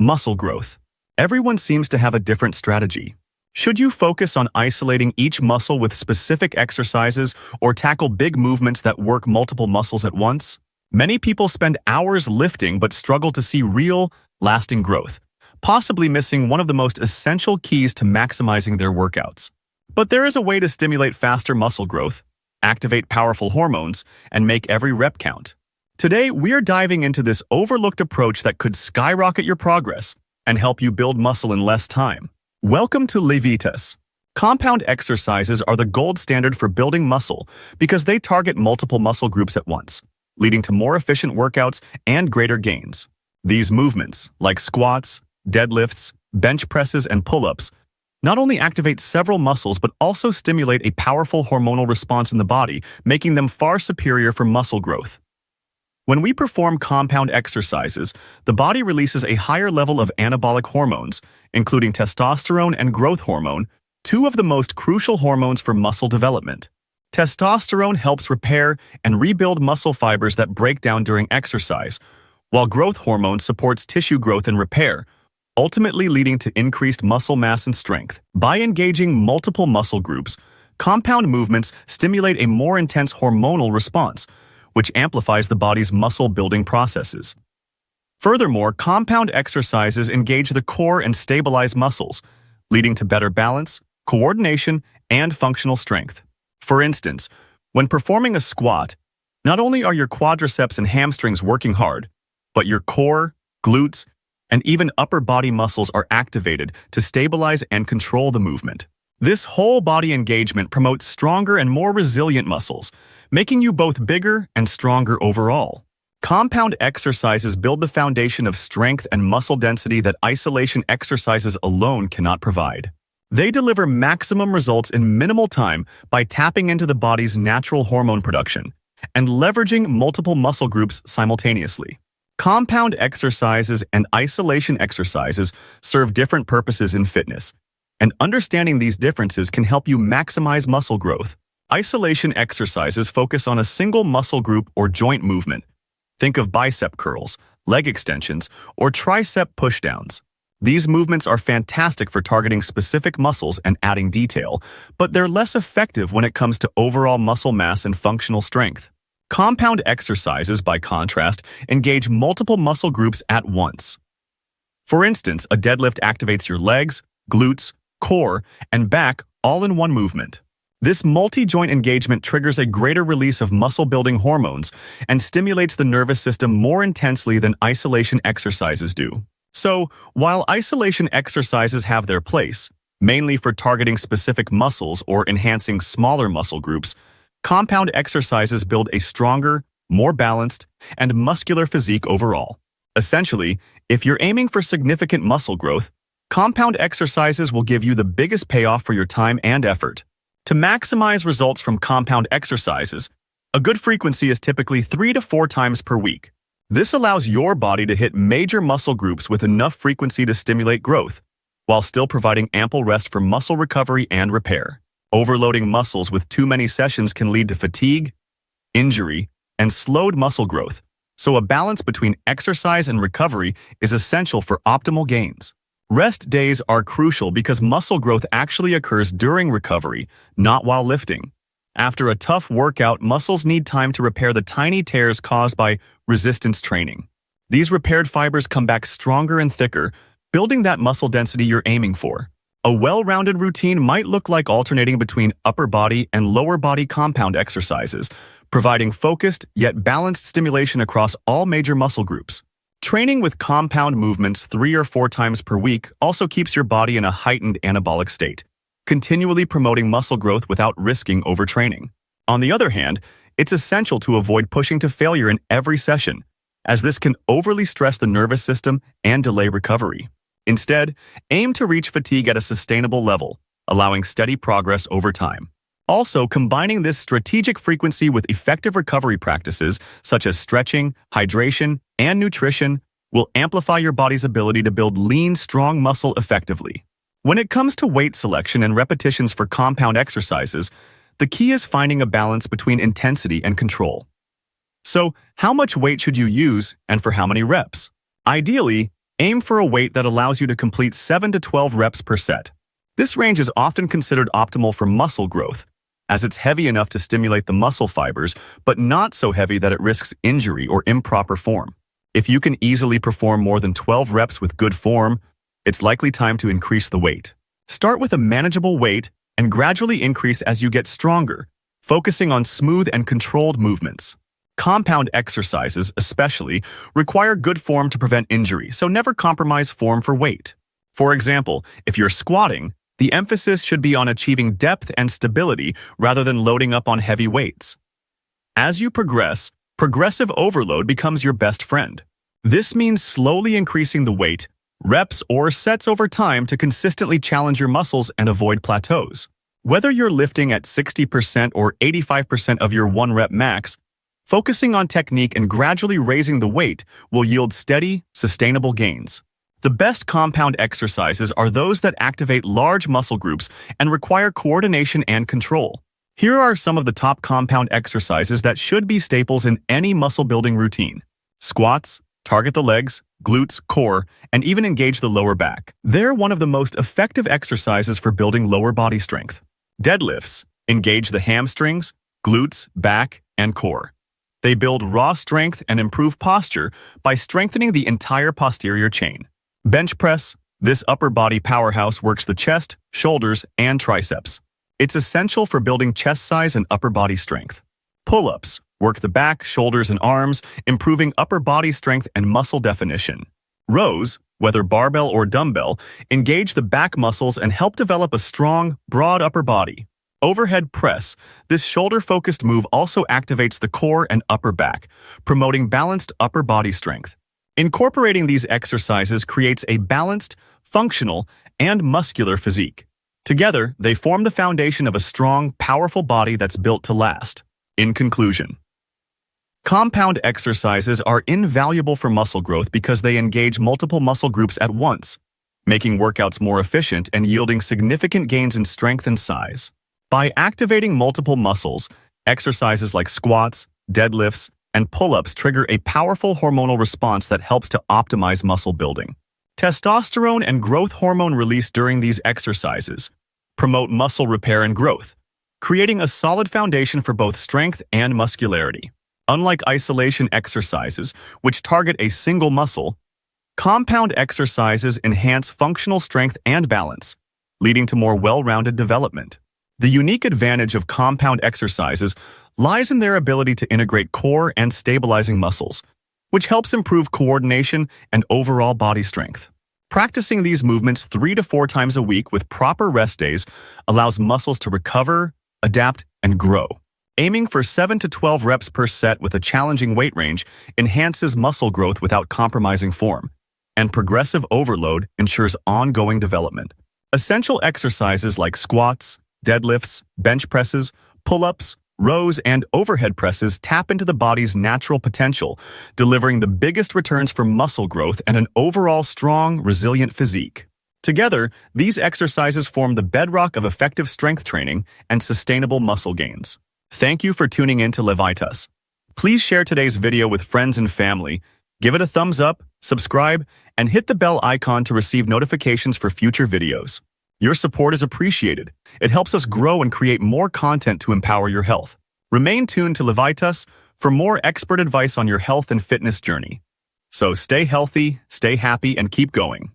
Muscle growth. Everyone seems to have a different strategy. Should you focus on isolating each muscle with specific exercises or tackle big movements that work multiple muscles at once? Many people spend hours lifting but struggle to see real, lasting growth, possibly missing one of the most essential keys to maximizing their workouts. But there is a way to stimulate faster muscle growth, activate powerful hormones, and make every rep count. Today, we're diving into this overlooked approach that could skyrocket your progress and help you build muscle in less time. Welcome to Levitas. Compound exercises are the gold standard for building muscle because they target multiple muscle groups at once, leading to more efficient workouts and greater gains. These movements, like squats, deadlifts, bench presses, and pull-ups, not only activate several muscles but also stimulate a powerful hormonal response in the body, making them far superior for muscle growth. When we perform compound exercises, the body releases a higher level of anabolic hormones, including testosterone and growth hormone, two of the most crucial hormones for muscle development. Testosterone helps repair and rebuild muscle fibers that break down during exercise, while growth hormone supports tissue growth and repair, ultimately leading to increased muscle mass and strength. By engaging multiple muscle groups, compound movements stimulate a more intense hormonal response, which amplifies the body's muscle-building processes. Furthermore, compound exercises engage the core and stabilize muscles, leading to better balance, coordination, and functional strength. For instance, when performing a squat, not only are your quadriceps and hamstrings working hard, but your core, glutes, and even upper body muscles are activated to stabilize and control the movement. This whole body engagement promotes stronger and more resilient muscles, making you both bigger and stronger overall. Compound exercises build the foundation of strength and muscle density that isolation exercises alone cannot provide. They deliver maximum results in minimal time by tapping into the body's natural hormone production and leveraging multiple muscle groups simultaneously. Compound exercises and isolation exercises serve different purposes in fitness, and understanding these differences can help you maximize muscle growth. Isolation exercises focus on a single muscle group or joint movement. Think of bicep curls, leg extensions, or tricep pushdowns. These movements are fantastic for targeting specific muscles and adding detail, but they're less effective when it comes to overall muscle mass and functional strength. Compound exercises, by contrast, engage multiple muscle groups at once. For instance, a deadlift activates your legs, glutes, core, and back all in one movement. This multi-joint engagement triggers a greater release of muscle-building hormones and stimulates the nervous system more intensely than isolation exercises do. So, while isolation exercises have their place, mainly for targeting specific muscles or enhancing smaller muscle groups, compound exercises build a stronger, more balanced, and muscular physique overall. Essentially, if you're aiming for significant muscle growth, compound exercises will give you the biggest payoff for your time and effort. To maximize results from compound exercises, a good frequency is typically 3 to 4 times per week. This allows your body to hit major muscle groups with enough frequency to stimulate growth, while still providing ample rest for muscle recovery and repair. Overloading muscles with too many sessions can lead to fatigue, injury, and slowed muscle growth, so a balance between exercise and recovery is essential for optimal gains. Rest days are crucial because muscle growth actually occurs during recovery, not while lifting. After a tough workout, muscles need time to repair the tiny tears caused by resistance training. These repaired fibers come back stronger and thicker, building that muscle density you're aiming for. A well-rounded routine might look like alternating between upper body and lower body compound exercises, providing focused yet balanced stimulation across all major muscle groups. Training with compound movements 3 or 4 times per week also keeps your body in a heightened anabolic state, continually promoting muscle growth without risking overtraining. On the other hand, it's essential to avoid pushing to failure in every session, as this can overly stress the nervous system and delay recovery. Instead, aim to reach fatigue at a sustainable level, allowing steady progress over time. Also, combining this strategic frequency with effective recovery practices such as stretching, hydration, and nutrition will amplify your body's ability to build lean, strong muscle effectively. When it comes to weight selection and repetitions for compound exercises, the key is finding a balance between intensity and control. So, how much weight should you use and for how many reps? Ideally, Aim for a weight that allows you to complete 7 to 12 reps per set. This range is often considered optimal for muscle growth, as it's heavy enough to stimulate the muscle fibers, but not so heavy that it risks injury or improper form. If you can easily perform more than 12 reps with good form, it's likely time to increase the weight. Start with a manageable weight and gradually increase as you get stronger, focusing on smooth and controlled movements. Compound exercises, especially, require good form to prevent injury, so never compromise form for weight. For example, if you're squatting, the emphasis should be on achieving depth and stability rather than loading up on heavy weights. As you progress, progressive overload becomes your best friend. This means slowly increasing the weight, reps, or sets over time to consistently challenge your muscles and avoid plateaus. Whether you're lifting at 60% or 85% of your 1-rep max, focusing on technique and gradually raising the weight will yield steady, sustainable gains. The best compound exercises are those that activate large muscle groups and require coordination and control. Here are some of the top compound exercises that should be staples in any muscle-building routine. Squats, target the legs, glutes, core, and even engage the lower back. They're one of the most effective exercises for building lower body strength. Deadlifts engage the hamstrings, glutes, back, and core. They build raw strength and improve posture by strengthening the entire posterior chain. Bench press. This upper body powerhouse works the chest, shoulders, and triceps. It's essential for building chest size and upper body strength. Pull-ups work the back, shoulders, and arms, improving upper body strength and muscle definition. Rows, whether barbell or dumbbell, engage the back muscles and help develop a strong, broad upper body. Overhead press. This shoulder-focused move also activates the core and upper back, promoting balanced upper body strength. Incorporating these exercises creates a balanced, functional, and muscular physique. Together, they form the foundation of a strong, powerful body that's built to last. In conclusion, compound exercises are invaluable for muscle growth because they engage multiple muscle groups at once, making workouts more efficient and yielding significant gains in strength and size. By activating multiple muscles, exercises like squats, deadlifts, and pull-ups trigger a powerful hormonal response that helps to optimize muscle building. Testosterone and growth hormone released during these exercises promote muscle repair and growth, creating a solid foundation for both strength and muscularity. Unlike isolation exercises, which target a single muscle, compound exercises enhance functional strength and balance, leading to more well-rounded development. The unique advantage of compound exercises lies in their ability to integrate core and stabilizing muscles, which helps improve coordination and overall body strength. Practicing these movements 3 to 4 times a week with proper rest days allows muscles to recover, adapt, and grow. Aiming for 7 to 12 reps per set with a challenging weight range enhances muscle growth without compromising form, and progressive overload ensures ongoing development. Essential exercises like squats, deadlifts, bench presses, pull-ups, rows, and overhead presses tap into the body's natural potential, delivering the biggest returns for muscle growth and an overall strong, resilient physique. Together, these exercises form the bedrock of effective strength training and sustainable muscle gains. Thank you for tuning in to Levitas. Please share today's video with friends and family, give it a thumbs up, subscribe, and hit the bell icon to receive notifications for future videos. Your support is appreciated. It helps us grow and create more content to empower your health. Remain tuned to Levitas for more expert advice on your health and fitness journey. So stay healthy, stay happy, and keep going.